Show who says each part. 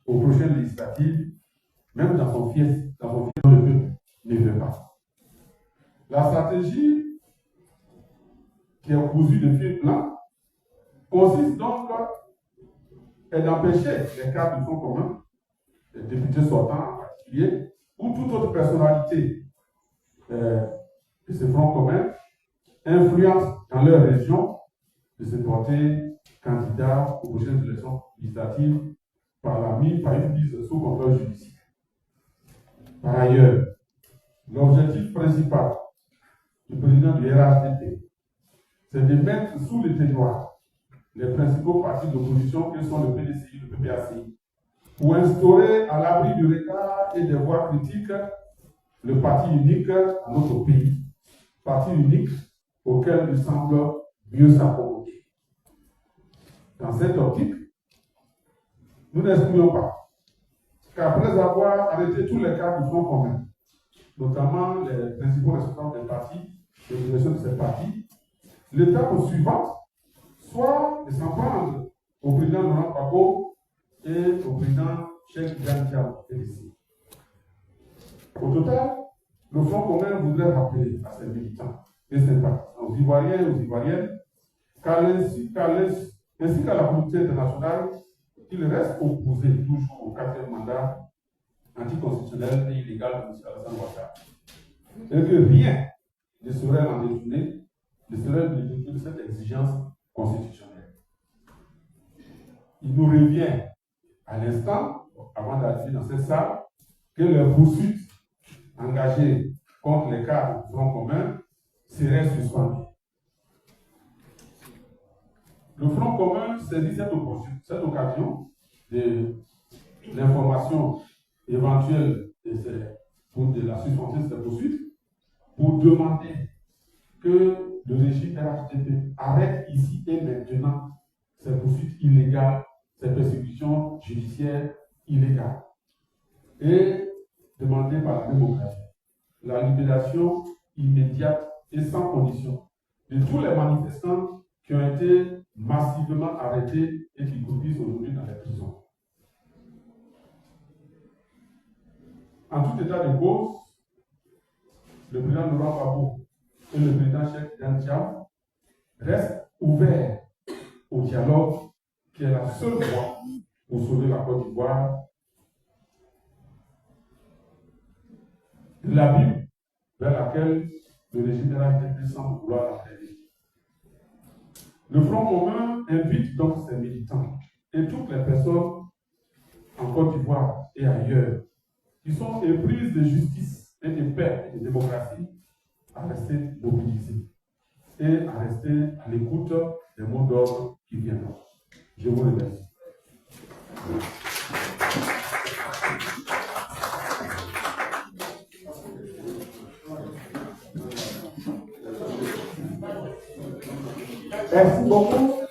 Speaker 1: aux prochaines législatives, même dans son fief, le peuple ne veut pas. La stratégie qui est cousue de fil blanc consiste donc d'empêcher les cadres du Front commun, les députés sortants en particulier, ou toute autre personnalité de ce Front commun, influente dans leur région, de se porter candidat aux prochaines élections législatives par une mise sous contrôle judiciaire. Par ailleurs, l'objectif principal du président du RHDP, c'est de mettre sous le ténoir les principaux partis d'opposition que sont le PDCI, le PPACI, pour instaurer à l'abri du regard et des voix critiques le parti unique à notre pays, parti unique auquel il semble mieux s'accommoder. Dans cette optique, nous n'excluons pas qu'après avoir arrêté tous les cadres du Front commun, notamment les principaux responsables des partis, les directions de ces partis, l'étape suivante soit de s'en prendre au président Laurent Gbagbo et au président Cheikh Tidiane Diallo. Au total, le Front commun voudrait rappeler à ses militants et ses partisans, aux Ivoiriens et aux Ivoiriennes, ainsi qu'à la communauté internationale, qu'il reste opposé toujours au 4e mandat anticonstitutionnel et illégal de M. Alassane Ouattara. Et que rien ne serait en détourné, ne serait de cette exigence constitutionnelle. Il nous revient à l'instant, avant d'arriver dans cette salle, que les poursuites engagées contre les cadres du Front commun seraient suspendues. Le Front commun saisit cette occasion de l'information éventuelle de la suspension de ces poursuites pour demander que le régime RHDP arrête ici et maintenant ces poursuites illégales, ces persécutions judiciaires illégales. Et demander par la même occasion la libération immédiate et sans condition de tous les manifestants qui ont été massivement arrêtés et qui croupissent aujourd'hui dans les prisons. En tout état de cause, le président Laurent Gbagbo et le président Cheikh Tidiane Diallo restent ouverts au dialogue qui est la seule voie pour sauver la Côte d'Ivoire de l'abîme vers laquelle le régime RHDP semble vouloir entraîner. Le Front commun invite donc ses militants et toutes les personnes en Côte d'Ivoire et ailleurs qui sont éprises de justice et de paix et de démocratie à rester mobilisés et à rester à l'écoute des mots d'ordre qui viendront. Je vous remercie. Merci beaucoup.